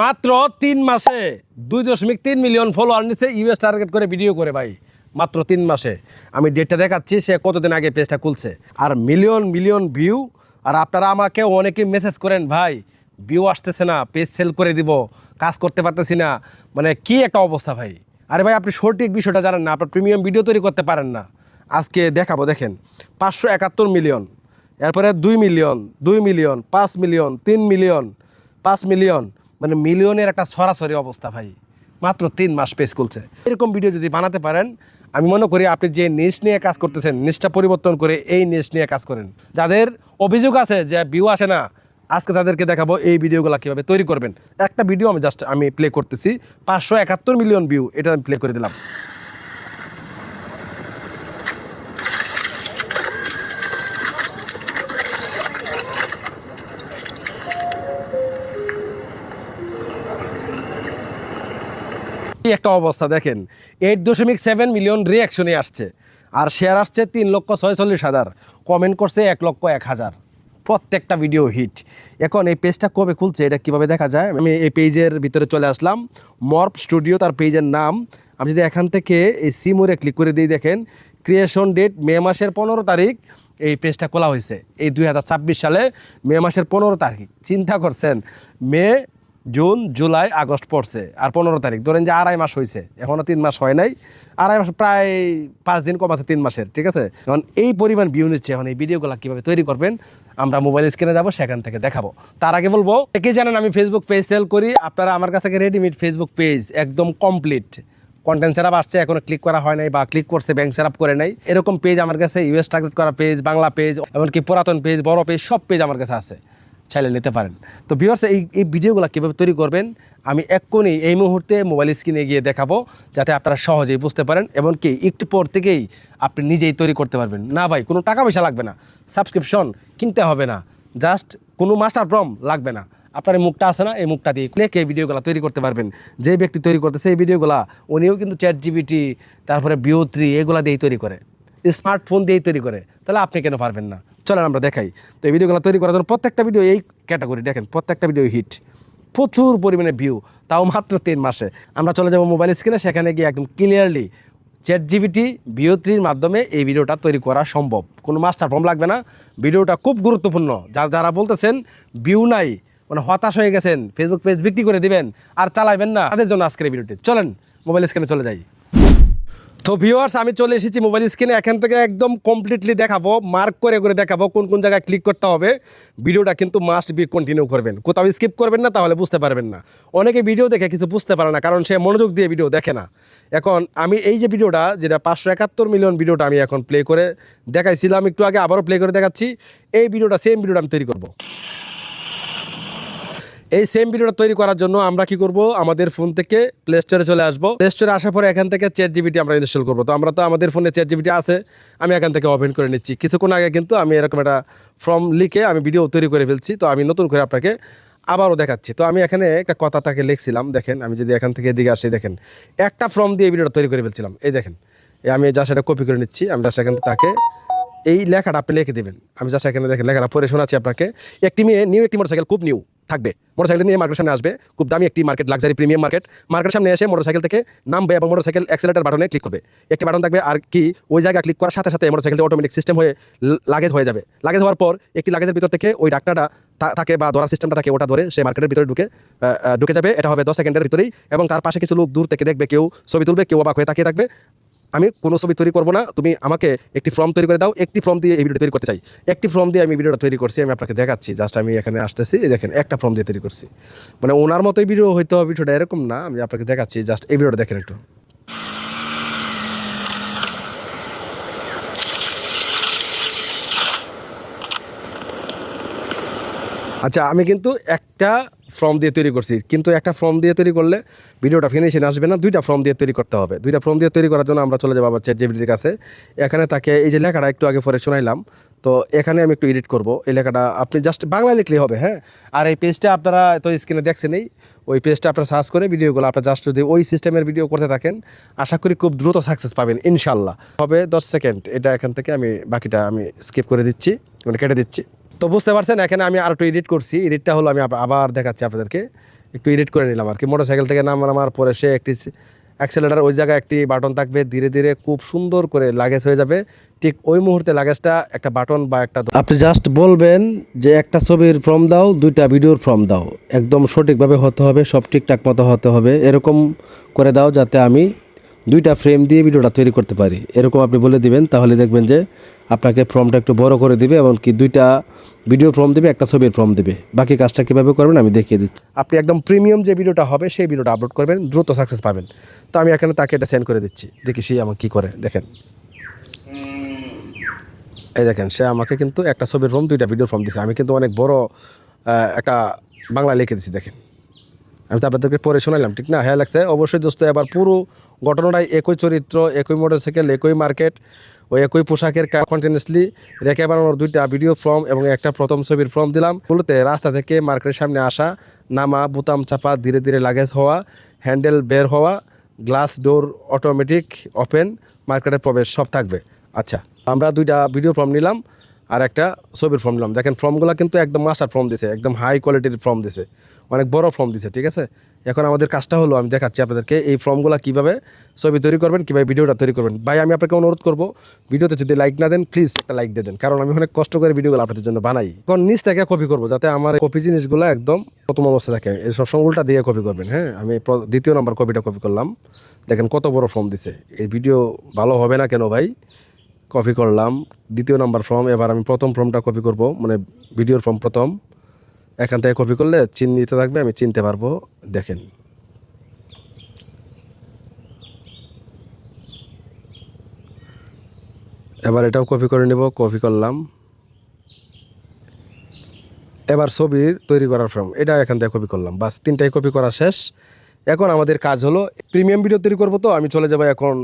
মাত্র 3 মাসে 2.3 million follower নিচ্ছে, ইউএস টার্গেট করে ভিডিও করে ভাই। মাত্র 3 মাসে আমি ডেটটা দেখাচ্ছি, সে কতদিন আগে পেজটা খুলছে, আর মিলিয়ন মিলিয়ন ভিউ। আর আপনারা আমাকে অনেকে মেসেজ করেন, ভাই ভিউ আসতেছে না, পেজ সেল করে দিব, কাজ করতে পারতেছি না, মানে কি একটা অবস্থা ভাই। আরে ভাই আপনি সঠিক বিষয়টা জানেন না, আপনার প্রিমিয়াম ভিডিও তৈরি করতে পারেন না। আজকে দেখাবো, দেখেন 571 মিলিয়ন, এরপরে 2 million, 2 million, 5 million, 3 million, 5 million, মানে মিলিয়নের একটা সরাসরি অবস্থা ভাই। মাত্র 3 মাস পেজ খুলছে। এরকম ভিডিও যদি বানাতে পারেন, আমি মনে করি আপনি যে নিশ নিয়ে কাজ করতেছেন, নিশটা পরিবর্তন করে এই নিশ নিয়ে কাজ করেন। যাদের অভিযোগ আছে যে ভিউ আসে না, আজকে তাদেরকে দেখাবো এই ভিডিওগুলো কীভাবে তৈরি করবেন। একটা ভিডিও আমি প্লে করতেছি, 571 মিলিয়ন ভিউ, এটা আমি প্লে করে দিলাম। একটা অবস্থা দেখেন, 8.7 মিলিয়ন রিয়াকশনে আসছে, আর শেয়ার আসছে 3,46,000, কমেন্ট করছে 1,01,000। প্রত্যেকটা ভিডিও হিট। এখন এই পেজটা কবে খুলছে এটা কিভাবে দেখা যায়? আমি এই পেজের ভিতরে চলে আসলাম, মর্ফ স্টুডিও তার পেজের নাম। আমি যদি এখান থেকে এই সিমোরে ক্লিক করে দিই, দেখেন ক্রিয়েশন ডেট মে মাসের 15 তারিখ এই পেজটা খোলা হয়েছে, এই 2026 সালে মে মাসের 15 তারিখ। চিন্তা করছেন, মে, জুন, জুলাই, আগস্ট পড়ছে, আর 15 তারিখ, ধরেন যে 2.5 মাস হয়েছে, এখনও 3 মাস হয় নাই। 2.5 মাস, প্রায় 5 দিন কম আছে 3 মাসের, ঠিক আছে। এখন এই পরিমাণ ভিউ নিচ্ছে, এখন এই ভিডিওগুলো কীভাবে তৈরি করবেন আমরা মোবাইল স্ক্রিনে যাবো, সেখান থেকে দেখাবো। তার আগে বলবো, কি জানেন আমি ফেসবুক পেজ সেল করি। আপনারা আমার কাছ থেকে রেডিমেড ফেসবুক পেজ একদম কমপ্লিট, কন্টেন্ট সেটআপ আসছে, এখনো ক্লিক করা হয় নাই, বা ক্লিক করছে ব্যাংক সেটআপ করে নাই, এরকম পেজ আমার কাছে, ইউএস টার্গেট করা পেজ, বাংলা পেজ, এমনকি পুরাতন পেজ, বড় পেজ, সব পেজ আমার কাছে আছে, চাইলে নিতে পারেন। তো ভিউয়ার্স, এই ভিডিওগুলো কীভাবে তৈরি করবেন আমি এক্ষুনি এই মুহূর্তে মোবাইল স্ক্রিনে গিয়ে দেখাবো, যাতে আপনারা সহজেই বুঝতে পারেন, এমনকি একটু পর থেকেই আপনি নিজেই তৈরি করতে পারবেন। না ভাই, কোনো টাকা পয়সা লাগবে না, সাবস্ক্রিপশন কিনতে হবে না, জাস্ট কোনো মাস্টার প্রম লাগবে না। আপনার এই মুখটা আছে না, এই মুখটা দিয়ে ক্লিক এই ভিডিওগুলো তৈরি করতে পারবেন। যে ব্যক্তি তৈরি করতেছে এই ভিডিওগুলো, উনিও কিন্তু ChatGPT, তারপরে Veo3 এগুলো দিয়েই তৈরি করে, স্মার্টফোন দিয়েই তৈরি করে। তাহলে আপনি কেন পারবেন না? চলেন আমরা দেখাই। তো এই ভিডিওগুলো তৈরি করার জন্য প্রত্যেকটা ভিডিও এই ক্যাটাগরি, দেখেন প্রত্যেকটা ভিডিও হিট, প্রচুর পরিমাণে ভিউ, তাও মাত্র 3 মাসে। আমরা চলে যাবো মোবাইল স্ক্রিনে, সেখানে গিয়ে একদম ক্লিয়ারলি ChatGPT, Veo3-র মাধ্যমে এই ভিডিওটা তৈরি করা সম্ভব, কোনো মাস্টার ফর্ম লাগবে না। ভিডিওটা খুব গুরুত্বপূর্ণ। যারা বলতেছেন ভিউ নাই, মানে হতাশ হয়ে গেছেন, ফেসবুক পেজ বিক্রি করে দিবেন আর চালাবেন না, তাদের জন্য আজকের এই ভিডিওটি। চলেন মোবাইল স্ক্রিনে চলে যাই। তো ভিউয়ার্স, আমি চলে এসেছি মোবাইল স্ক্রিনে, এখান থেকে একদম কমপ্লিটলি দেখাবো, মার্ক করে করে দেখাবো কোন কোন জায়গায় ক্লিক করতে হবে। ভিডিওটা কিন্তু মাস্ট বি কন্টিনিউ করবেন, কোথাও স্কিপ করবেন না, তাহলে বুঝতে পারবেন না। অনেকে ভিডিও দেখে কিছু বুঝতে পারে না, কারণ সে মনোযোগ দিয়ে ভিডিও দেখে না। এখন আমি এই যে ভিডিওটা, যেটা 571 মিলিয়ন ভিডিওটা আমি এখন প্লে করে দেখাইছিলাম একটু আগে, আবারও প্লে করে দেখাচ্ছি। এই ভিডিওটা, সেম ভিডিওটা আমি তৈরি করবো। এই সেম ভিডিওটা তৈরি করার জন্য আমরা কি করব, আমাদের ফোন থেকে প্লে স্টোরে চলে আসবো। প্লে স্টোরে আসার পরে এখান থেকে ChatGPT আমরা ইনস্টল করবো। তো আমরা তো আমাদের ফোনে ChatGPT আছে, আমি এখান থেকে ওপেন করে নিচ্ছি। কিছুক্ষণ আগে কিন্তু আমি এরকম একটা ফর্ম লিখে আমি ভিডিও তৈরি করে ফেলছি, তো আমি নতুন করে আপনাকে আবারও দেখাচ্ছি। তো আমি এখানে একটা কথা তাকে লিখছিলাম, দেখেন আমি যদি এখান থেকে এদিকে আসি, দেখেন একটা ফর্ম দিয়ে ভিডিওটা তৈরি করে ফেলছিলাম। এই দেখেন, আমি যা সেটা কপি করে নিচ্ছি। আমি জাস্ট এখান থেকে তাকে এই লেখাটা আপনি লিখে দেবেন। আমি জাস্ট এখানে দেখেন লেখাটা পড়ে শোনাচ্ছি আপনাকে। একটি মেয়ে একটি মোটরসাইকেল, খুব নিউ থাকবে, মোটরসাইকেল নিয়ে মার্কেটের সামনে আসবে, খুব দামি একটি মার্কেট, লাক্সারি প্রিমিয়াম মার্কেটের সামনে এসে মোটরসাইকেল থেকে নামবে এবং মোটরসাইকেল অ্যাক্সেলেটর বাটনে ক্লিক করবে। একটি বাটন থাকবে, আর কি ওই জায়গায় ক্লিক করার সাথে সাথে মোটরসাইকেলটি অটোমেটিক সিস্টেম হয়ে লাগেজ হয়ে যাবে। লাগেজ হওয়ার পর একটি লাগেজের ভিতর থেকে ওই ডাকনাটা থাকে বা ধরার সিস্টেমটা থাকে, ওটা ধরে সে মার্কেটের ভিতরে ঢুকে যাবে। এটা হবে 10 সেকেন্ডের ভিতরেই, এবং তার পাশে কিছু লোক দূর থেকে দেখবে, কেউ ছবি তুলবে, কেউ অবাক হয়ে তাকিয়ে থাকবে। আমি কোনো ছবি তৈরি করবো না, তুমি আমাকে একটি ফর্ম তৈরি করে দাও। একটি ফর্ম দিয়ে এই ভিডিও তৈরি করতে চাই। একটি ফর্ম দিয়ে আমি ভিডিওটা তৈরি করছি, আমি আপনাকে দেখাচ্ছি। জাস্ট আমি এখানে আসতেছি, দেখেন একটা ফর্ম দিয়ে তৈরি করছি। মানে ওনার মতোই ভিডিও হইতে হবে, ভিডিওটা এরকম না, আমি আপনাকে দেখাচ্ছি। জাস্ট এই ভিডিওটা দেখেন একটু। আচ্ছা, আমি কিন্তু একটা ফর্ম দিয়ে তৈরি করছি, কিন্তু একটা ফর্ম দিয়ে তৈরি করলে ভিডিওটা ফিনিশিং আসবে না, 2টা ফর্ম দিয়ে তৈরি করতে হবে। 2টা ফর্ম দিয়ে তৈরি করার জন্য আমরা চলে যাবো আবার ChatGPT-র কাছে। এখানে তাকে এই যে লেখাটা একটু আগে পরে শোনাইলাম, তো এখানে আমি একটু এডিট করব। এই লেখাটা আপনি জাস্ট বাংলায় লিখলেই হবে, হ্যাঁ। আর এই পেজটা আপনারা তো স্ক্রিনে দেখছেনই, ওই পেজটা আপনারা সার্চ করে ভিডিওগুলো আপনার জাস্ট যদি ওই সিস্টেমের ভিডিও করতে থাকেন, আশা করি খুব দ্রুত সাকসেস পাবেন ইনশাল্লাহ। হবে 10 সেকেন্ড, এটা এখান থেকে আমি বাকিটা আমি স্কিপ করে দিচ্ছি, মানে কেটে দিচ্ছি। তো বুঝতে পারছেন, এখানে আমি আর একটু এডিট করছি। এডিটটা হলো, আমি আবার দেখাচ্ছি আপনাদেরকে। একটু এডিট করে নিলাম আর কি। মোটরসাইকেল থেকে নামার পরে সে একটি অ্যাক্সেলেটার ওই জায়গায় একটি বাটন থাকবে, ধীরে ধীরে খুব সুন্দর করে লাগেজ হয়ে যাবে। ঠিক ওই মুহূর্তে লাগেজটা একটা বাটন বা একটা আপনি জাস্ট বলবেন যে একটা ছবির ফর্ম দাও, দুইটা ভিডিওর ফর্ম দাও, একদম সঠিকভাবে হতে হবে, সব ঠিকঠাক মতো হতে হবে, এরকম করে দাও যাতে আমি দুইটা ফ্রেম দিয়ে ভিডিওটা তৈরি করতে পারি। এরকম আপনি বলে দিবেন, তাহলে দেখবেন যে আপনাকে ফর্মটা একটু বড় করে দিবে এবং কি দুইটা ভিডিও ফর্ম দেবে, একটা ছবির ফর্ম দেবে। বাকি কাজটা কীভাবে করবেন আমি দেখিয়ে দিচ্ছি। আপনি একদম প্রিমিয়াম যে ভিডিওটা হবে সেই ভিডিওটা আপলোড করবেন, দ্রুত সাকসেস পাবেন। তো আমি এখানে তাকে এটা সেন্ড করে দিচ্ছি, দেখি সে আমাকে কী করে। দেখেন, এই দেখেন সে আমাকে কিন্তু একটা ছবির ফর্ম, দুইটা ভিডিও ফর্ম দিচ্ছে। আমি কিন্তু অনেক বড় একটা বাংলা লিখে দিচ্ছি, দেখেন। আমি তো আপনাদেরকে পরে শোনালাম, ঠিক না? হ্যাঁ লাগছে অবশ্যই দোস্ত। এবার পুরো ঘটনাটাই একই চরিত্র, একই মোটরসাইকেল, একই মার্কেট, ওই একই পোশাকের কন্টিনিউসলি রেখে বানানোর দুইটা ভিডিও ফর্ম এবং একটা প্রথম ছবির ফর্ম দিলাম। বলতে রাস্তা থেকে মার্কেটের সামনে আসা, নামা, বোতাম চাপা, ধীরে ধীরে লাগেজ হওয়া, হ্যান্ডেল বের হওয়া, গ্লাস ডোর অটোমেটিক ওপেন, মার্কেটের প্রবেশ, সব থাকবে। আচ্ছা, আমরা দুইটা ভিডিও ফর্ম নিলাম আর একটা ছবির ফর্ম নিলাম। দেখেন ফর্মগুলো কিন্তু একদম মাস্টার ফর্ম দিছে, একদম হাই কোয়ালিটির ফর্ম দিছে, অনেক বড় ফর্ম দিছে, ঠিক আছে? এখন আমাদের কাজটা হলো, আমি দেখাচ্ছি আপনাদেরকে এই ফর্মগুলো কীভাবে ছবি তৈরি করবেন, কীভাবে ভিডিওটা তৈরি করবেন। ভাই আমি আপনাকে অনুরোধ করবো, ভিডিওতে যদি লাইক না দেন প্লিজ একটা লাইক দিয়ে দেন, কারণ আমি অনেক কষ্ট করে ভিডিওগুলো আপনাদের জন্য বানাই। এখন নিচ থেকে কপি করবো যাতে আমার কপি জিনিসগুলো একদম প্রথম অবস্থা থাকে। এই সবসময় উল্টা দিয়ে কপি করবেন। হ্যাঁ, আমি দ্বিতীয় নাম্বার কপিটা কপি করলাম। দেখেন কত বড় ফর্ম দিছে, এই ভিডিও ভালো হবে না কেন ভাই? কপি করলাম দ্বিতীয় নাম্বার ফর্ম। এবার আমি প্রথম ফর্মটা কপি করব, মানে ভিডিওর ফর্ম প্রথম। এখান থেকে কপি করলে চিহ্নিত থাকবে, আমি চিনতে পারবো। দেখেন, এবার এটাও কপি করে নেব, কপি করলাম। এবার ছবির তৈরি করার ফর্ম, এটা এখান থেকে কপি করলাম। বাস, তিনটাই কপি করা শেষ। এখন আমাদের কাজ হলো প্রিমিয়াম ভিডিও তৈরি করবো। তো আমি চলে যাবো এখন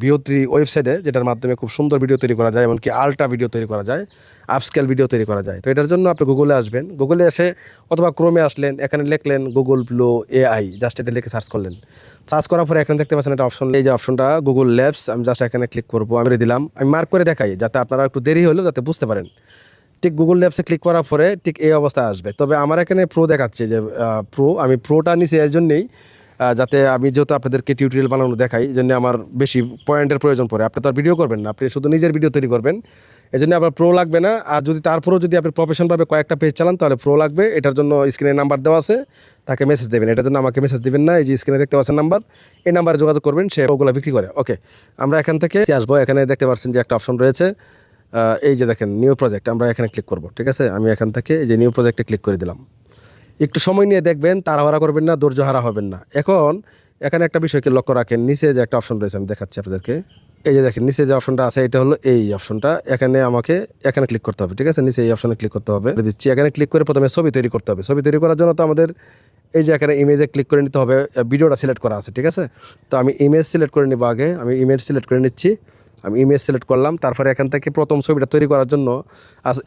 ভিও3 ওয়েবসাইটে, যেটার মাধ্যমে খুব সুন্দর ভিডিও তৈরি করা যায়, এমনকি আল্ট্রা ভিডিও তৈরি করা যায়, আপস্কেল ভিডিও তৈরি করা যায়। তো এটার জন্য আপনি গুগলে আসবেন, গুগলে এসে অথবা ক্রোমে আসলেন, এখানে লিখলেন গুগল ফ্লো এআই, জাস্ট এটা লিখে সার্চ করলেন। সার্চ করার পরে এখানে দেখতে পাচ্ছেন একটা অপশন, এই যে অপশনটা গুগল ল্যাবস, আমি জাস্ট এখানে ক্লিক করবো। আমি দিলাম, আমি মার্ক করে দেখাই যাতে আপনারা একটু দেরি হলেও যাতে বুঝতে পারেন। ঠিক গুগল ল্যাবসে ক্লিক করার পরে ঠিক এই অবস্থা আসবে। তবে আমার এখানে প্রো দেখাচ্ছে, যে প্রো, আমি প্রোটা নিছি এর জন্যেই যাতে আমি যেহেতু আপনাদেরকে টিউটোরিয়াল বানানো দেখাই, এই জন্য আমার বেশি পয়েন্টের প্রয়োজন পড়ে। আপনি তো আর ভিডিও করবেন না, আপনি শুধু নিজের ভিডিও তৈরি করবেন, এই জন্য আপনার প্রো লাগবে না। আর যদি তারপরেও যদি আপনি প্রফেশনভাবে কয়েকটা পেজ চালান তাহলে প্রো লাগবে। এটার জন্য স্ক্রিনে নাম্বার দেওয়া আছে, তাকে মেসেজ দেবেন। এটার জন্য আমাকে মেসেজ দেবেন না, এই যে স্ক্রিনে দেখতে পাচ্ছেন নাম্বার, এই নাম্বারে যোগাযোগ করবেন, সে ওগুলো বিক্রি করে। ওকে, আমরা এখান থেকে আসবো। এখানে দেখতে পাচ্ছেন যে একটা অপশন রয়েছে, এই যে দেখেন নিউ প্রজেক্ট, আমরা এখানে ক্লিক করব। ঠিক আছে, আমি এখান থেকে এই যে নিউ প্রজেক্টে ক্লিক করে দিলাম। একটু সময় নিয়ে দেখবেন, তাড়াহুড়া করবেন না, ধৈর্য হারা হবেন না। এখন এখানে একটা বিষয়কে লক্ষ্য রাখেন, নিচে যে একটা অপশন রয়েছে আমি দেখাচ্ছি আপনাদেরকে। এই যে দেখেন নিচে যে অপশনটা আছে, এটা হলো এই অপশনটা। এখানে আমাকে এখানে ক্লিক করতে হবে, ঠিক আছে? নিচে এই অপশনে ক্লিক করতে হবে, দিচ্ছি। এখানে ক্লিক করে প্রথমে ছবি তৈরি করতে হবে। ছবি তৈরি করার জন্য তো আমাদের এই যে এখানে ইমেজে ক্লিক করে নিতে হবে, ভিডিওটা সিলেক্ট করা আছে, ঠিক আছে? তো আমি ইমেজ সিলেক্ট করে নিব আগে, আমি ইমেজ সিলেক্ট করে নিচ্ছি। আমি ইমেজ সিলেক্ট করলাম, তারপরে এখান থেকে প্রথম ছবিটা তৈরি করার জন্য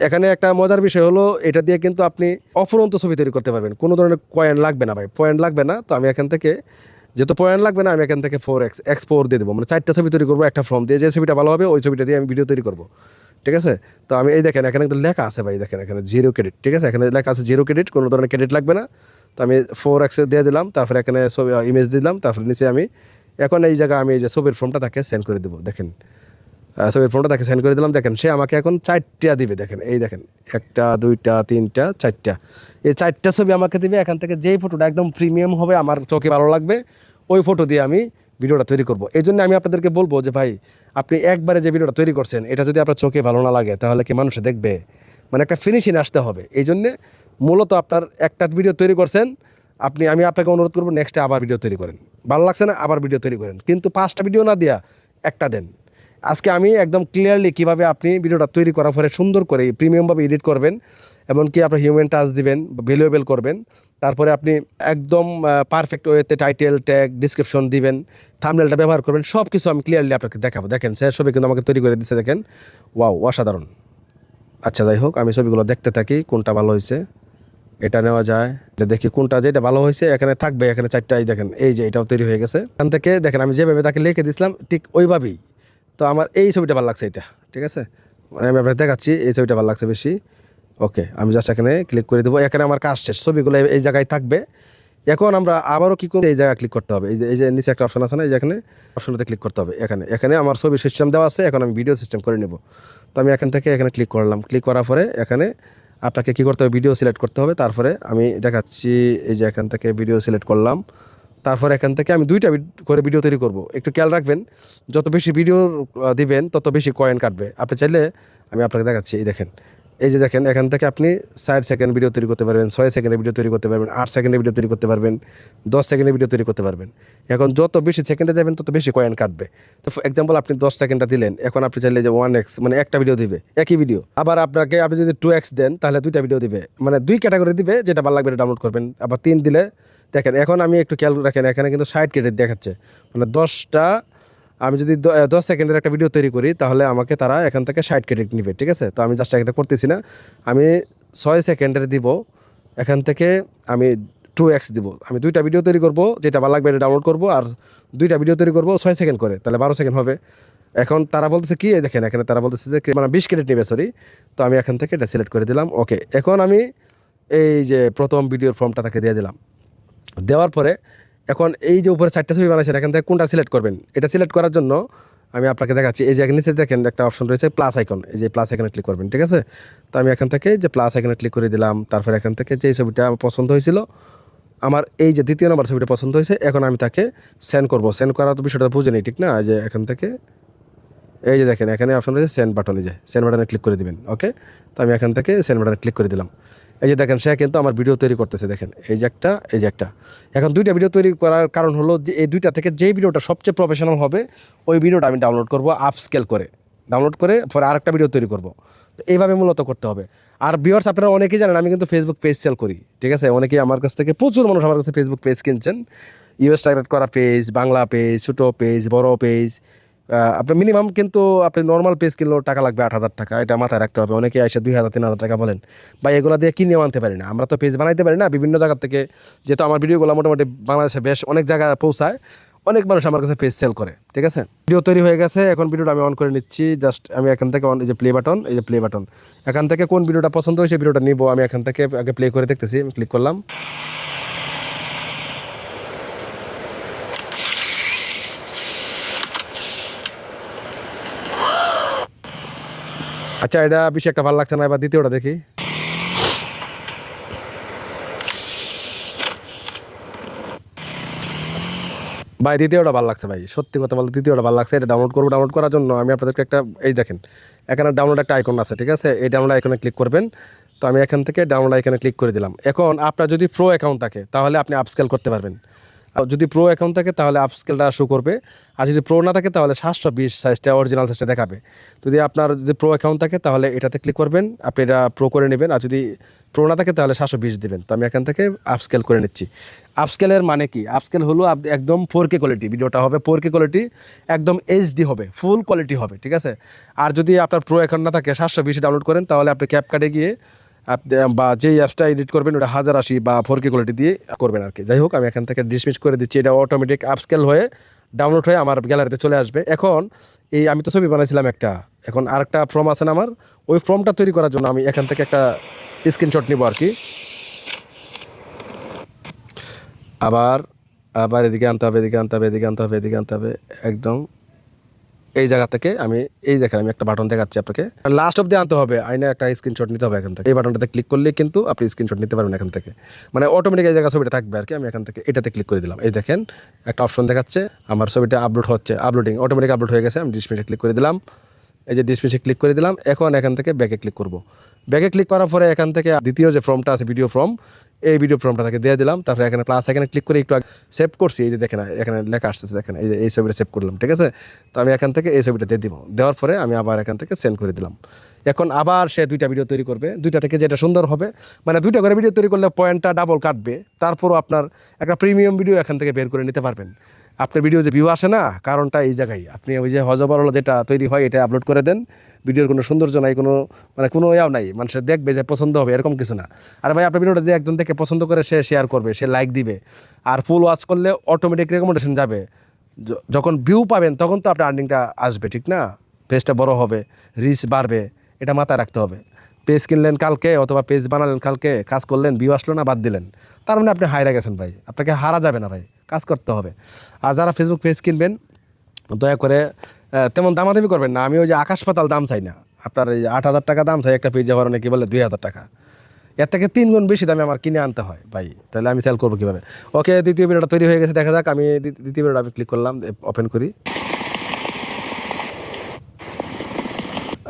এখানে একটা মজার বিষয় হলো, এটা দিয়ে কিন্তু আপনি অফুরন্ত ছবি তৈরি করতে পারবেন, কোনো ধরনের পয়েন্ট লাগবে না ভাই, পয়েন্ট লাগবে না। তো আমি এখান থেকে, যেহেতু পয়েন্ট লাগবে না, আমি এখান থেকে 4x দিয়ে দেবো, মানে 4টা ছবি তৈরি করবো একটা ফর্ম দিয়ে। যে ছবিটা ভালো হবে ওই ছবিটা দিয়ে আমি ভিডিও তৈরি করবো, ঠিক আছে? তো আমি এই দেখেন এখানে কিন্তু লেখা আছে ভাই, দেখেন এখানে 0 ক্রেডিট, ঠিক আছে? এখানে লেখা আছে 0 ক্রেডিট, কোনো ধরনের ক্রেডিট লাগবে না। তো আমি 4x দিয়ে দিলাম, তারপরে এখানে ছবি ইমেজ দিলাম, তারপরে নিচে আমি এখন এই জায়গায় আমি এই যে ছবির ফর্মটা তাকে সেন্ড করে দেবো। দেখেন ছবির ফর্মটা তাকে সেন্ড করে দিলাম। দেখেন সে আমাকে এখন 4টা দিবে, দেখেন এই দেখেন 1টা 2টা 3টা 4টা, এই 4টা ছবি আমাকে দিবে। এখান থেকে যেই ফটোটা একদম প্রিমিয়াম হবে, আমার চোখে ভালো লাগবে, ওই ফটো দিয়ে আমি ভিডিওটা তৈরি করব। এই জন্য আমি আপনাদেরকে বলবো যে ভাই, আপনি একবারে যে ভিডিওটা তৈরি করছেন এটা যদি আপনার চোখে ভালো না লাগে তাহলে কি মানুষে দেখবে? মানে একটা ফিনিশিং আসতে হবে। এই জন্যে মূলত আপনার একটা ভিডিও তৈরি করছেন, আমি আপনাকে অনুরোধ করবো নেক্সটে আবার ভিডিও তৈরি করেন। ভালো লাগছে না, আবার ভিডিও তৈরি করেন, কিন্তু 5টা ভিডিও না দিয়া একটা দেন। আজকে আমি একদম ক্লিয়ারলি কীভাবে আপনি ভিডিওটা তৈরি করার পরে সুন্দর করে প্রিমিয়ামভাবে এডিট করবেন, এমনকি আপনার হিউম্যান টাচ দিবেন, ভ্যালুয়েবল করবেন, তারপরে আপনি একদম পারফেক্ট ওয়েতে টাইটেল, ট্যাগ, ডিসক্রিপশন দিবেন, থাম্বনেলটা ব্যবহার করবেন, সব কিছু আমি ক্লিয়ারলি আপনাকে দেখাবো। দেখেন সে ছবি কিন্তু আমাকে তৈরি করে দিচ্ছে, দেখেন ওয়াও, অসাধারণ। আচ্ছা যাই হোক, আমি ছবিগুলো দেখতে থাকি কোনটা ভালো হয়েছে। এটা নেওয়া যায়, এটা দেখি কোনটা যেটা ভালো হয়েছে। এখানে থাকবে, এখানে 4টাই দেখেন, এই যে এটাও তৈরি হয়ে গেছে। এখান থেকে দেখেন আমি যেভাবে তাকে লিখে দিয়েছিলাম ঠিক ওইভাবেই। তো আমার এই ছবিটা ভালো লাগছে, এটা ঠিক আছে, মানে আমি আপনাকে দেখাচ্ছি, এই ছবিটা ভালো লাগছে বেশি। ওকে, আমি জাস্ট এখানে ক্লিক করে দেবো। এখানে আমার কাজ শেষ, ছবিগুলো এই জায়গায় থাকবে। এখন আমরা আবারও কি করব, এই জায়গায় ক্লিক করতে হবে, এই যে নিচে একটা অপশন আছে না, এই যে এখানে অপশনটাতে ক্লিক করতে হবে। এখানে আমার ছবি সিস্টেম দেওয়া আছে, এখন আমি ভিডিও সিস্টেম করে নেব। তো আমি এখান থেকে এখানে ক্লিক করলাম, ক্লিক করার পরে এখানে আপনাকে কী করতে হবে, ভিডিও সিলেক্ট করতে হবে। তারপরে আমি দেখাচ্ছি, এই যে এখান থেকে ভিডিও সিলেক্ট করলাম। তারপরে এখান থেকে আমি 2টা করে ভিডিও তৈরি করব। একটু খেয়াল রাখবেন, যত বেশি ভিডিও দিবেন তত বেশি কয়েন কাটবে। আপনি চাইলে আমি আপনাকে দেখাচ্ছি, এই দেখেন, এই যে দেখেন, এখান থেকে আপনি 4 সেকেন্ড ভিডিও তৈরি করতে পারবেন, 6 সেকেন্ডের ভিডিও তৈরি করতে পারবেন, 8 সেকেন্ডের ভিডিও তৈরি করতে পারবেন, 10 সেকেন্ডের ভিডিও তৈরি করতে পারবেন। এখন যত বেশি সেকেন্ডে যাবেন তত বেশি কয়েন কাটবে। তো এক্সাম্পল আপনি 10 সেকেন্ডটা দিলেন, এখন আপনি চাইলে যে 1x মানে একটা ভিডিও দিবে, একই ভিডিও। আবার আপনি যদি 2x দেন তাহলে 2টা ভিডিও দিবে, মানে 2 ক্যাটাগরি দিবে, যেটা ভালো লাগবে এটা ডাউনলোড করবেন। আবার 3 দিলে দেখেন, এখন আমি একটু খেয়াল রাখেন, এখানে কিন্তু 60 ক্রেডিট দেখাচ্ছে, মানে 10টা আমি যদি 10 সেকেন্ডের একটা ভিডিও তৈরি করি তাহলে আমাকে তারা এখান থেকে 60 ক্রেডিট নিবে, ঠিক আছে। তো আমি জাস্ট এটা করতেছি না, আমি 6 সেকেন্ডের দিব, এখান থেকে আমি 2x দিব। আমি 2টা ভিডিও তৈরি করব, যেটা ভালো লাগবে এটা ডাউনলোড করব, আর 2টা ভিডিও তৈরি করব 6 সেকেন্ড করে, তাহলে 12 সেকেন্ড হবে। এখন তারা বলতেছে কি, দেখেন এখানে তারা বলতেছে যে মানে 20 ক্রেডিট নেবে, সরি। তো আমি এখান থেকে এটা সিলেক্ট করে দিলাম, ওকে। এখন আমি এই যে প্রথম ভিডিওর ফর্মটা তাকে দিয়ে দিলাম, দেওয়ার পরে এখন এই যে উপরে 4টা ছবি বানাইছেন, এখান থেকে কোনটা সিলেক্ট করবেন, এটা সিলেক্ট করার জন্য আমি আপনাকে দেখাচ্ছি। এই যে নিচে দেখেন একটা অপশন রয়েছে প্লাস আইকন, এই যে প্লাস আইকনে ক্লিক করবেন, ঠিক আছে। তো আমি এখান থেকে যে প্লাস আইকনে ক্লিক করে দিলাম, তারপর এখান থেকে যে ছবিটা আমার পছন্দ হয়েছিল, আমার এই যে 2য় নম্বর ছবিটা পছন্দ হয়েছে, এখন আমি তাকে সেন্ড করব। সেন্ড করার তো বিষয়টা বুঝে নেই, ঠিক না। যে এখান থেকে এই যে দেখেন এখানে অপশন রয়েছে সেন্ড বাটন, এই যে সেন্ড বাটনে ক্লিক করে দিবেন, ওকে। তো আমি এখান থেকে সেন্ড বাটনে ক্লিক করে দিলাম। এই যে দেখেন সে কিন্তু আমার ভিডিও তৈরি করতেছে, দেখেন এই যে একটা, এই যে একটা। এখন 2টা ভিডিও তৈরি করার কারণ হলো যে এই 2টা থেকে যেই ভিডিওটা সবচেয়ে প্রফেশনাল হবে ওই ভিডিওটা আমি ডাউনলোড করব, আপস্কেল করে ডাউনলোড করে পরে আরেকটা ভিডিও তৈরি করব। এইভাবে মূলত করতে হবে। আর ভিউয়ার্স, আপনারা অনেকেই জানেন আমি কিন্তু ফেসবুক পেজ সেল করি, ঠিক আছে। অনেকেই আমার কাছ থেকে, প্রচুর মানুষ আমার কাছে ফেসবুক পেজ কিনছেন, ইউএস টার্গেট করা পেজ, বাংলা পেজ, ছোটো পেজ, বড় পেজ। আপনার মিনিমাম কিন্তু আপনি নর্মাল পেজ কিনলেও টাকা লাগবে 8,000 টাকা, এটা মাথায় রাখতে হবে। অনেকে এসে 2,000 3,000 টাকা বলেন, বা এগুলো দিয়ে কিনেও আনতে পারি না, আমরা তো পেজ বানাইতে পারি না বিভিন্ন জায়গা থেকে। যেহেতু আমার ভিডিওগুলো মোটামুটি বাংলাদেশে বেশ অনেক জায়গায় পৌঁছায়, অনেক মানুষ আমার কাছে পেজ সেল করে, ঠিক আছে। ভিডিও তৈরি হয়ে গেছে, এখন ভিডিওটা আমি অন করে নিচ্ছি। জাস্ট আমি এখান থেকে এই যে প্লে বাটন, এই যে প্লে বাটন, এখান থেকে কোন ভিডিওটা পছন্দ হয়েছে ভিডিওটা নিব, আমি এখান থেকে আগে প্লে করে দেখতেছি। আমি ক্লিক করলাম, আচ্ছা এটা বেশি একটা ভালো লাগছে না, এবার দ্বিতীয়টা দেখি। ভাই দ্বিতীয়টা ভালো লাগছে, ভাই সত্যি কথা বলতে দ্বিতীয়টা ভালো লাগছে। এটা ডাউনলোড করবো, ডাউনলোড করার জন্য আমি আপনাদেরকে একটা, এই দেখেন এখানে ডাউনলোড একটা আইকন আছে, ঠিক আছে। এই ডাউনলোড আইকনে ক্লিক করবেন। তো আমি এখান থেকে ডাউনলোড আইকনে ক্লিক করে দিলাম। এখন আপনার যদি প্রো অ্যাকাউন্ট থাকে তাহলে আপনি আপস্কেল করতে পারবেন, আর যদি প্রো অ্যাকাউন্ট থাকে তাহলে আপস্কেলটা শো করবে, আর যদি প্রো না থাকে তাহলে 720 সাইজটা অরিজিনাল সাইজটা দেখাবে। যদি প্রো অ্যাকাউন্ট থাকে তাহলে এটাতে ক্লিক করবেন, আপনি এটা প্রো করে নেবেন, আর যদি প্রো না থাকে তাহলে 720 দেবেন। তো আমি এখান থেকে আপস্কেল করে নিচ্ছি। আপস্কেলের মানে কি, আপস্কেল হলো একদম 4K কোয়ালিটি, ভিডিওটা হবে 4K কোয়ালিটি, একদম এইচডি হবে, ফুল কোয়ালিটি হবে, ঠিক আছে। আর যদি আপনার প্রো অ্যাকাউন্ট না থাকে 720 ডাউনলোড করেন, তাহলে আপনি ক্যাপকাটে গিয়ে আপনি বা যেই অ্যাপসটা এডিট করবেন ওটা 1080 বা 4K কোয়ালিটি দিয়ে করবেন আর কি। যাই হোক, আমি এখান থেকে ডিসমিস করে দিচ্ছি, এটা অটোমেটিক আপস্কেল হয়ে ডাউনলোড হয়ে আমার গ্যালারিতে চলে আসবে। এখন এই আমি তো ছবি বানাইছিলাম একটা, এখন আরেকটা ফর্ম আছে না আমার, ওই ফর্মটা তৈরি করার জন্য আমি এখান থেকে একটা স্ক্রিনশট নিব আর কি। আবার আবার এদিকে আনতে হবে, এদিকে আনতে হবে, এদিকে আনতে হবে, এদিকে আনতে হবে, একদম এই জায়গা থেকে আমি, এই দেখেন আমি একটা বাটন দেখাচ্ছি আপনাকে, লাস্ট অব্দি আনতে হবে, আইনে একটা স্ক্রিনশট নিতে হবে এখান থেকে। এই বাটনটাতে ক্লিক করলে কিন্তু আপনি স্ক্রিনশট নিতে পারবেন এখান থেকে, মানে অটোমেটিক এই জায়গা ছবিটা থাকবে আর কি। আমি এখান থেকে এটাতে ক্লিক করে দিলাম, এই দেখেন একটা অপশন দেখাচ্ছে, আমার ছবিটা আপলোড হচ্ছে, আপলোডিং অটোমেটিক আপলোড হয়ে গেছে। আমি ডিসপ্লেতে ক্লিক করে দিলাম, এই যে ডিসপ্লেতে ক্লিক করে দিলাম। এখন এখান থেকে ব্যাকে ক্লিক করব। ব্যাকে ক্লিক করার পরে এখান থেকে দ্বিতীয় যে ফর্মটা আছে ভিডিও ফর্ম, এই ভিডিও ফর্মটা তাকে দিয়ে দিলাম। তারপরে এখানে প্লাস এখানে ক্লিক করে একটু সেভ করছি, এই যে দেখেন এখানে লেখা আসতেছে, দেখেন এই যে এই ছবিটা সেভ করলাম, ঠিক আছে। তো আমি এখান থেকে এই ছবিটা দিয়ে দিব, দেওয়ার পরে আমি আবার এখান থেকে সেন্ড করে দিলাম। এখন আবার সে 2টা ভিডিও তৈরি করবে, 2টা থেকে যেটা সুন্দর হবে, মানে 2টা করে ভিডিও তৈরি করলে পয়েন্টটা ডাবল কাটবে। তারপরও আপনার একটা প্রিমিয়াম ভিডিও এখান থেকে বের করে নিতে পারবেন। আপনার ভিডিও যে ভিউ আসে না, কারণটা এই জায়গায়, আপনি ওই যে হজবরল যেটা তৈরি হয় এটা আপলোড করে দেন, ভিডিওর কোনো সৌন্দর্য নাই, কোনো মানে কোনো ইয়াও নাই, মানুষের দেখবে যে পছন্দ হবে এরকম কিছু না। আর ভাই আপনার ভিডিওটা দিয়ে একজন দেখে পছন্দ করে সে শেয়ার করবে, সে লাইক দিবে, আর ফুল ওয়াচ করলে অটোমেটিক রেকমেন্ডেশন যাবে। যখন ভিউ পাবেন তখন তো আপনার আর্নিংটা আসবে, ঠিক না। পেজটা বড় হবে, রিচ বাড়বে, এটা মাথায় রাখতে হবে। পেজ কিনলেন কালকে অথবা পেজ বানালেন কালকে, কাজ করলেন, ভিউ আসলো না, বাদ দিলেন, তার মানে আপনি হাইরা গেছেন ভাই, আপনাকে হারা যাবে না ভাই, কাজ করতে হবে। আর যারা ফেসবুক পেজ কিনবেন দয়া করে তেমন দামাদামি করবেন না। আমি ওই যে আকাশ পাতাল দাম চাই না, আপনার এই 8,000 টাকা দাম চাই একটা পেজে, আবার অনেকে বলে 2,000 টাকা, এর থেকে 3 গুণ বেশি দামে আমার কিনে আনতে হয় ভাই, তাহলে আমি সেল করবো কীভাবে? ওকে, দ্বিতীয় ভিডিওটা তৈরি হয়ে গেছে, দেখা যাক। আমি দ্বিতীয় ভিডিওটা আমি ক্লিক করলাম, ওপেন করি।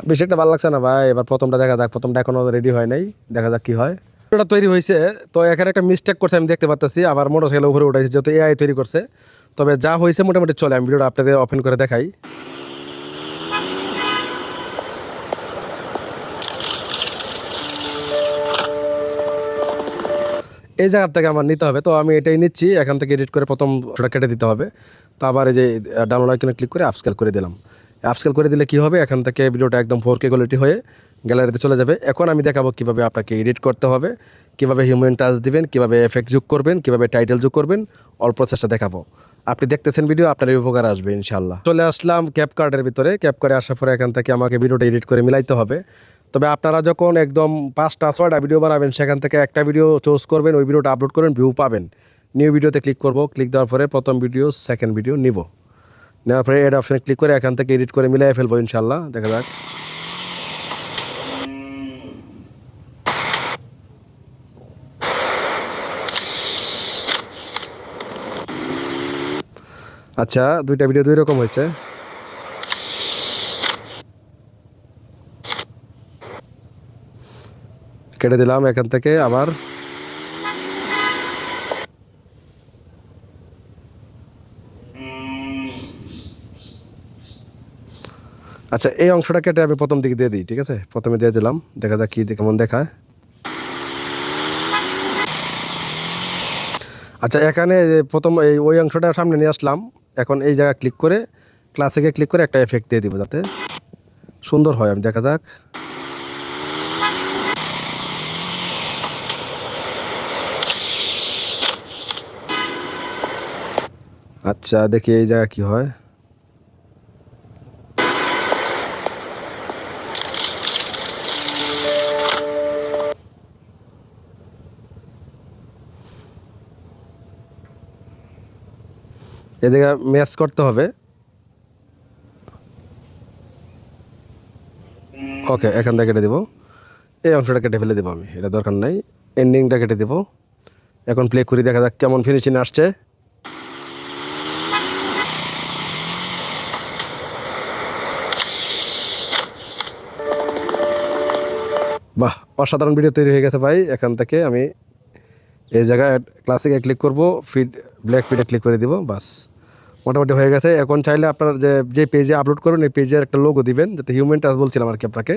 বেশি একটা ভালো লাগছে না ভাই, এবার প্রথমটা দেখা যাক। প্রথমটা এখনও রেডি হয় নাই, দেখা যাক কী হয়। ভিডিওটা তৈরি হয়েছে, তো এখানে একটা মিস্টেক করছে আমি দেখতে পাচ্ছি, আবার মোটরসাইকেলের উপরে উঠাইছে, যেহেতু এআই তৈরি করছে। তবে যা হয়েছে মোটামুটি চলে, আমি ভিডিওটা আপনাদের ওপেন করে দেখাই। এই জায়গার থেকে আমার নিতে হবে, তো আমি এটাই নিচ্ছি। এখান থেকে এডিট করে প্রথম ওটা কেটে দিতে হবে। তো আবার এই যে ডাউনলোড আইকনে ক্লিক করে আপস্কেল করে দিলাম। আপস্কেল করে দিলে কি হবে, এখান থেকে ভিডিওটা একদম 4K কোয়ালিটি হয়ে গ্যালারিতে চলে যাবে। এখন আমি দেখাবো কীভাবে আপনাকে এডিট করতে হবে, কীভাবে হিউম্যান টাচ দিবেন, কীভাবে এফেক্ট যোগ করবেন, কীভাবে টাইটেল যোগ করবেন, অল প্রসেসটা দেখাবো। আপনি দেখতেছেন ভিডিও, আপনার উপকার আসবে ইনশাল্লাহ। চলে আসলাম ক্যাপকার্টের ভিতরে। ক্যাপকার্টে আসার পরে এখান থেকে আমাকে ভিডিওটা এডিট করে মিলাইতে হবে। তবে আপনারা যখন একদম 5টা 6টা ভিডিও বানাবেন, সেখান থেকে একটা ভিডিও চুজ করবেন, ওই ভিডিওটা আপলোড করবেন, ভিউ পাবেন। নিউ ভিডিওতে ক্লিক করব, ক্লিক দেওয়ার পরে প্রথম ভিডিও সেকেন্ড ভিডিও নিব, নেওয়ার পরে এড অপশানে ক্লিক করে এখান থেকে এডিট করে মিলাই ফেলবো ইনশাল্লাহ। দেখা যাক। আচ্ছা, দুইটা ভিডিও দুই রকম হয়েছে। কেটে দিলাম এখান থেকে আবার। আচ্ছা, এই অংশটা কেটে আমি প্রথম দিকে দিয়ে দিই, ঠিক আছে? প্রথমে দিয়ে দিলাম, দেখা যাক কী কেমন দেখায়। আচ্ছা, এখানে প্রথম ওই অংশটা সামনে নিয়ে আসলাম। এখন এই জায়গা ক্লিক করে ক্লাসিকে ক্লিক করে একটা এফেক্ট দিয়ে দিব, যাতে সুন্দর হয়। আমি দেখা যাক। আচ্ছা, দেখি এই জায়গা কি হয়। এদিকে ম্যাচ করতে হবে। ওকে, এখান থেকে কেটে দেবো, এই অংশটা কেটে ফেলে দেবো আমি, এটা দরকার নাই। এন্ডিংটা কেটে দেবো। এখন প্লে করি, দেখা যাক কেমন ফিনিশিং আসছে। বাহ, অসাধারণ ভিডিও তৈরি হয়ে গেছে ভাই। এখান থেকে আমি এই জায়গায় ক্লাসিকে ক্লিক করব, ফিড ব্ল্যাক ফিডে ক্লিক করে দিব, বাস মোটামুটি হয়ে গেছে। এখন চাইলে আপনার যে পেজে আপলোড করবেন, এই পেজের একটা লোগো দিবেন, যাতে হিউম্যান টাচ বলছিলাম আর কি আপনাকে।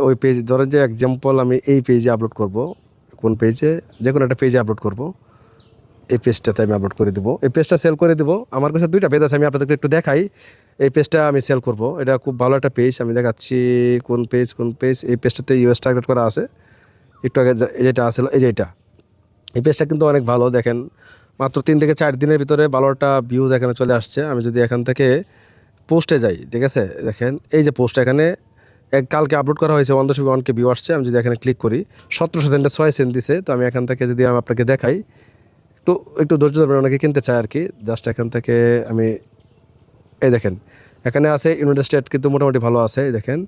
ওই পেজ ধরেন যে এক্সাম্পল আমি এই পেজে আপলোড করব, কোন পেজে, যে কোনো একটা পেজে আপলোড করব, এই পেজটাতে আমি আপলোড করে দেবো। এই পেজটা সেল করে দেবো। আমার কাছে দুইটা পেজ আছে, আমি আপনাদেরকে একটু দেখাই। এই পেজটা আমি সেল করব, এটা খুব ভালো একটা পেজ। আমি দেখাচ্ছি কোন পেজ। এই পেজটাতে ইউএস টার্গেট করা আছে। একটু আগে যেটা আছে, এই যে এটা, এই পেজটা কিন্তু অনেক ভালো। দেখেন, মাত্র 3 থেকে 4 দিনের ভিতরে ভালোটা ভিউজ এখানে চলে আসছে। আমি যদি এখান থেকে পোস্টে যাই, ঠিক আছে, দেখেন এই যে পোস্ট এখানে কালকে আপলোড করা হয়েছে, 1.1K ভিউ আসছে। আমি যদি এখানে ক্লিক করি, 17 সেন্টে 6 সেন্ট দিছে। তো আমি এখান থেকে যদি আমি আপনাকে দেখাই, একটু ধৈর্য ধরবেন, অনেকে কিনতে চায় আর কি। জাস্ট এখান থেকে আমি এই দেখেন, এখানে আছে ইউনাইটেড স্টেট, কিন্তু মোটামুটি ভালো আছে। এই দেখেন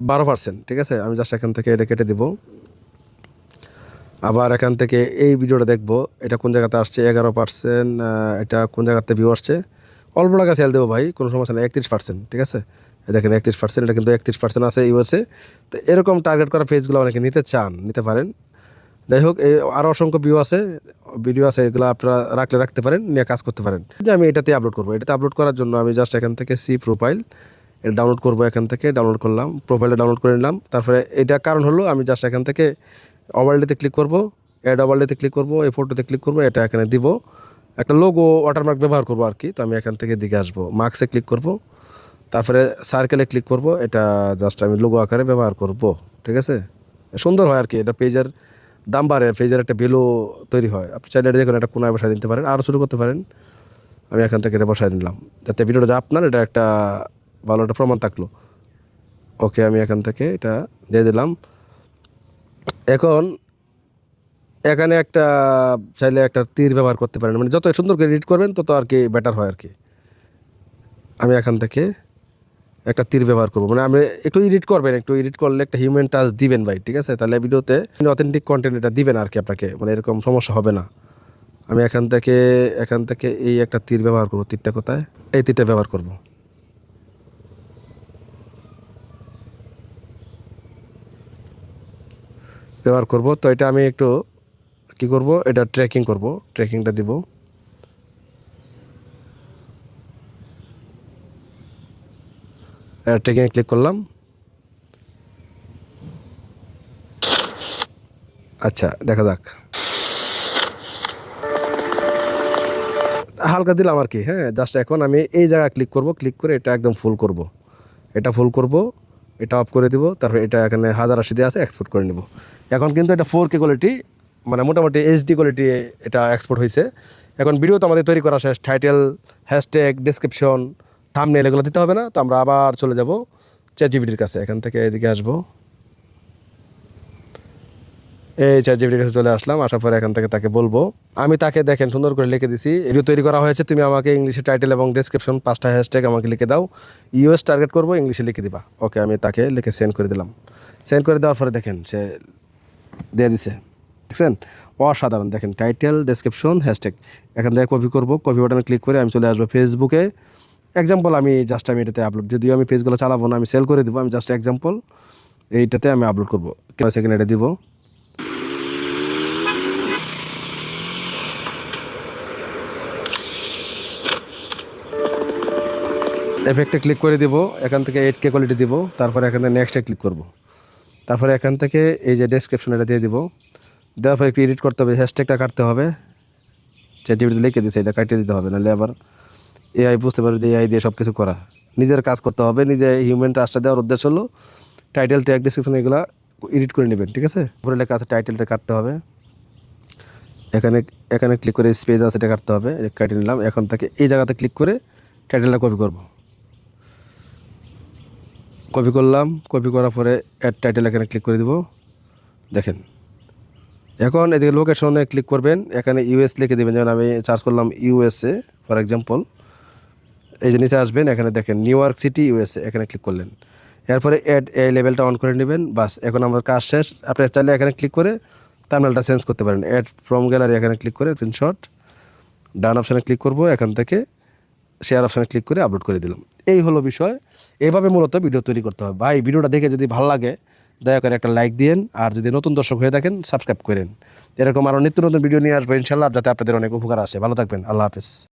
12%, ঠিক আছে। আমি জাস্ট এখান থেকে এটা কেটে দিব। আবার এখান থেকে এই ভিডিওটা দেখবো, এটা কোন জায়গাতে আসছে, 11%। এটা কোন জায়গাতে ভিউ আসছে, অল্প টাকা সেল দেবো ভাই, কোনো সমস্যা নেই। 31%, ঠিক আছে। দেখেন 31%, এটা কিন্তু 31% আছে ইউএসএ। তো এরকম টার্গেট করা পেজগুলো অনেকে নিতে চান, নিতে পারেন। যাই হোক, এই আরও অসংখ্য ভিডিও আছে, এগুলো আপনারা রাখতে পারেন, নিয়ে কাজ করতে পারেন। যে আমি এটাতে আপলোড করবো, এটাতে আপলোড করার জন্য আমি জাস্ট এখান থেকে সি প্রোফাইল এটা ডাউনলোড করবো। এখান থেকে ডাউনলোড করলাম, প্রোফাইলটা ডাউনলোড করে নিলাম। তারপরে এটা কারণ হলো, আমি জাস্ট এখান থেকে ওভারলেতে ক্লিক করব, অ্যাড ওভারলেতে ক্লিক করব, এই ফটোতে ক্লিক করব, এটা এখানে দিব, একটা লোগো ওয়াটারমার্ক ব্যবহার করব আর কি। তো আমি এখান থেকে দিকে আসবো, মার্কসে ক্লিক করব, তারপরে সার্কেলে ক্লিক করব, এটা জাস্ট আমি লোগো আকারে ব্যবহার করব, ঠিক আছে। সুন্দর হয় আর কি, এটা পেজের দাম বাড়ে, পেজের একটা ভ্যালু তৈরি হয়। আপনি চাইলে এটা দেখুন, একটা কোনায় বসায় নিতে পারেন, আরও শুরু করতে পারেন। আমি এখান থেকে এটা বসায় নিলাম, যাতে ভিডিওটা যা আপনার, এটা একটা ভালো একটা প্রমাণ থাকলো। ওকে, আমি এখান থেকে এটা দিয়ে দিলাম। এখন এখানে একটা চাইলে একটা তীর ব্যবহার করতে পারেন, মানে যত সুন্দর করে এডিট করবেন তত আর কি বেটার হয় আর কি। আমি এখান থেকে একটা তীর ব্যবহার করবো, মানে আপনি একটু এডিট করবেন, একটু এডিট করলে একটা হিউম্যান টাচ দিবেন ভাই, ঠিক আছে? তাহলে ভিডিওতে অথেন্টিক কন্টেন্ট এটা দিবেন আর কি আপনাকে, মানে এরকম সমস্যা হবে না। আমি এখান থেকে এই একটা তীর ব্যবহার করবো। তীরটা কোথায়? এই তীরটা ব্যবহার করব। তো এটা আমি একটু কি করব, এটা ট্র্যাকিং করব, ট্র্যাকিংটা দিব। ট্র্যাকিংয়ে ক্লিক করলাম। আচ্ছা, দেখা যাক। হালকা দিলাম আর কি, হ্যাঁ। জাস্ট এখন আমি এই জায়গায় ক্লিক করব, ক্লিক করে এটা একদম ফুল করব। এটা ফুল করব, এটা অফ করে দিব। তারপরে এটা এখানে 1080 দিয়ে আছে, এক্সপোর্ট করে নেব। এখন কিন্তু এটা 4K কোয়ালিটি, মানে মোটামুটি HD কোয়ালিটি এটা এক্সপোর্ট হয়েছে। এখন ভিডিও তো আমাদের তৈরি করা শেষ। টাইটেল, হ্যাশট্যাগ, ডেসক্রিপশন, থাম্বনেল এগুলো দিতে হবে না। তো আমরা আবার চলে যাব চ্যাটজিপিটির কাছে। এখান থেকে এদিকে আসবো, এই চ্যাটজিপিটির কাছে চলে আসলাম। আসার পরে এখান থেকে তাকে বলবো, আমি তাকে দেখেন সুন্দর করে লিখে দিছি, ভিডিও তৈরি করা হয়েছে, তুমি আমাকে ইংলিশে টাইটেল এবং ডেসক্রিপশন 5টা হ্যাশট্যাগ আমাকে লিখে দাও, US টার্গেট করবো, ইংলিশে লিখে দিবা। ওকে, আমি তাকে লিখে সেন্ড করে দিলাম। সেন্ড করে দেওয়ার পরে দেখেন সে দিয়ে দিছে, দেখছেন? অসাধারণ। দেখেন টাইটেল, ডেসক্রিপশন, হ্যাশট্যাগ। এখান থেকে কপি করব, কপি বাটনে ক্লিক করে আমি চলে আসবো ফেসবুকে। এক্সাম্পল আমি এটাতে আপলোড, যদিও আমি পেজগুলো চালাবো না, আমি সেল করে দেবো। আমি জাস্ট এক্সাম্পল এইটাতে আমি আপলোড করবো। সেকেন্ড এটা দিব। এফেক্টে ক্লিক করে দিব, এখান থেকে 8K কোয়ালিটি দিব। তারপরে এখানে নেক্সটে ক্লিক করব। তারপরে এখান থেকে এই যে ডেসক্রিপশন এটা দিয়ে দিব। দেওয়ার পরে একটু এডিট করতে হবে, হ্যাশট্যাগটা কাটতে হবে। চ্যাটজিপিটি লিখে দিচ্ছে, এটা কাটিয়ে দিতে হবে, নাহলে আবার AI বুঝতে পারবে যে AI দিয়ে সব কিছু করা। নিজের কাজ করতে হবে, নিজে হিউম্যান টাচটা দেওয়ার উদ্দেশ্য হলো টাইটেল, ট্যাগ, ডেসক্রিপশন এগুলো এডিট করে নেবেন, ঠিক আছে? উপরে লেখা আছে টাইটেলটা কাটতে হবে। এখানে এখানে ক্লিক করে স্পেস আছে, এটা কাটতে হবে, কাটিয়ে নিলাম। এখন থেকে এই জায়গাতে ক্লিক করে টাইটেলটা কপি করব। কপি করলাম, কপি করার পরে অ্যাড টাইটেল এখানে ক্লিক করে দিব। দেখেন এখন এদিকে লোকেশনে ক্লিক করবেন, এখানে US লিখে দেবেন। যেমন আমি সার্চ করলাম USA ফর এক্সাম্পল, এই যে নিচে আসবেন, এখানে দেখেন নিউ ইয়র্ক সিটি USA, এখানে ক্লিক করলেন। এরপরে অ্যাড এই লেভেলটা অন করে নেবেন, বাস। এখন আমার কাজ শেষ। আপনি চাইলে এখানে ক্লিক করে থাম্বনেলটা চেঞ্জ করতে পারেন। অ্যাড ফ্রম গ্যালারি এখানে ক্লিক করে স্ক্রিনশট, ডান অপশানে ক্লিক করব, এখান থেকে শেয়ার অপশানে ক্লিক করে আপলোড করে দিলাম। এই হলো বিষয়। এইভাবে মূলত ভিডিও তৈরি করতে হবে ভাই। ভিডিওটা দেখে যদি ভালো লাগে দয়া করে একটা লাইক দিন, আর যদি নতুন দর্শক হয়ে থাকেন সাবস্ক্রাইব করেন। এরকম আরও নিত্য নতুন ভিডিও নিয়ে আসবো ইনশাল্লাহ, যাতে আপনাদের অনেক উপকার আসে। ভালো থাকবেন, আল্লাহ হাফেজ।